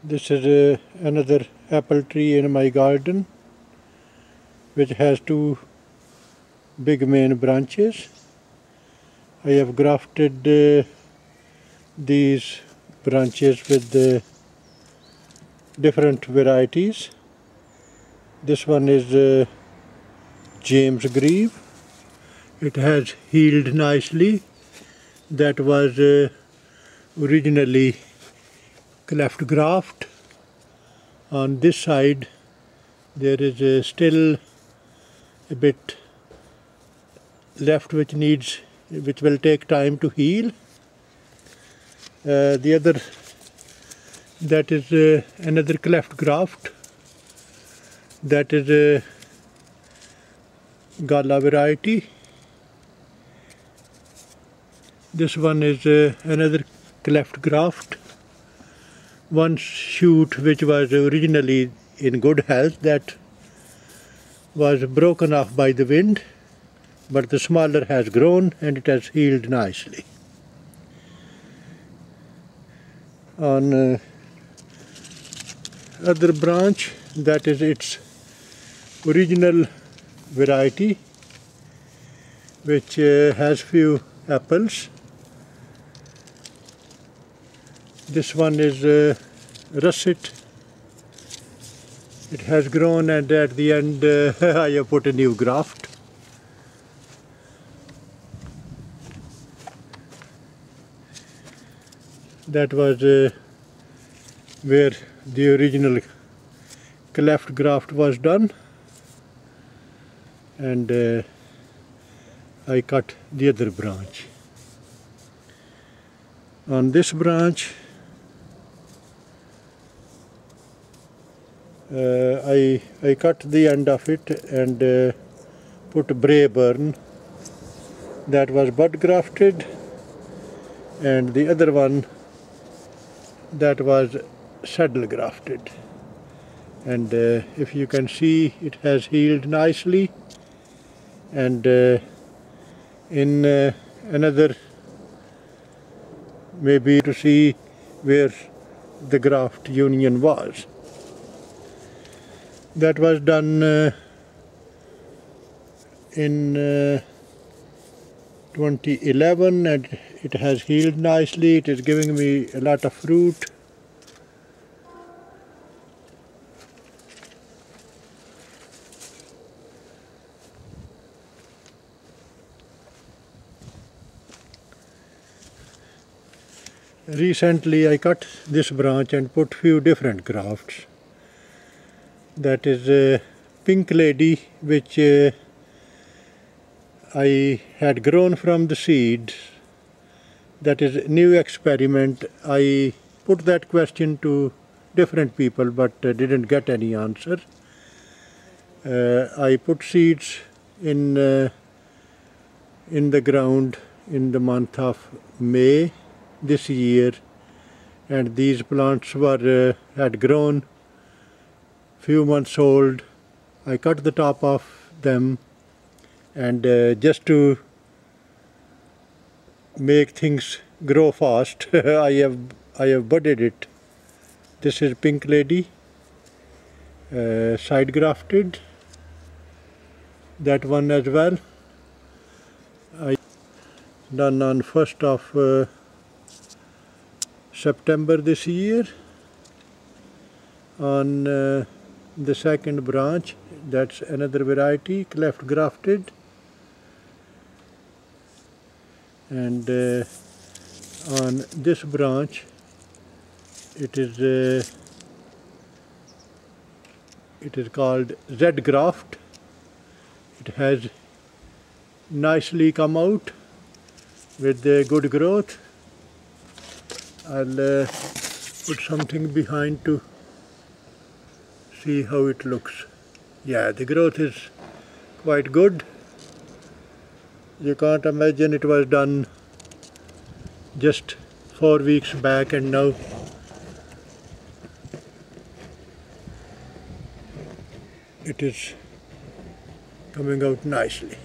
This is another apple tree in my garden, which has two big main branches. I have grafted these branches with different varieties. This one is James Graft. It has healed nicely. That was originally cleft graft. On this side there is still a bit left which will take time to heal. The other, that is another cleft graft. That is a Gala variety. This one is another cleft graft. One shoot which was originally in good health, that was broken off by the wind, but the smaller has grown and it has healed nicely. On other branch, that is its original variety, which has few apples. This one is russet. It has grown, and at the end I have put a new graft. That was where the original cleft graft was done, and I cut the other branch. On this branch I cut the end of it and put bray burn. That was bud grafted, and the other one, that was saddle grafted. And if you can see, it has healed nicely, and in another, maybe to see where the graft union was. That was done in 2011, and it has healed nicely. It is giving me a lot of fruit. Recently I cut this branch and put few different grafts. That is pinklady, which I had grown from the seeds. That is a new experiment. I put that question to different people, but didn't get any answer. I put seeds in the ground in the month of May this year, and these plants had grown few months old. I cut the top of them, and just to make things grow fast, I have budded it. This is pinklady, side grafted. That one as well. I done on 1st of September this year. On the second branch, that's another variety, cleft grafted, and on this branch it is called Z Graft. It has nicely come out with good growth. I'll put something behind to see how it looks. Yeah, the growth is quite good. You can't imagine it was done just 4 weeks back, and now it is coming out nicely.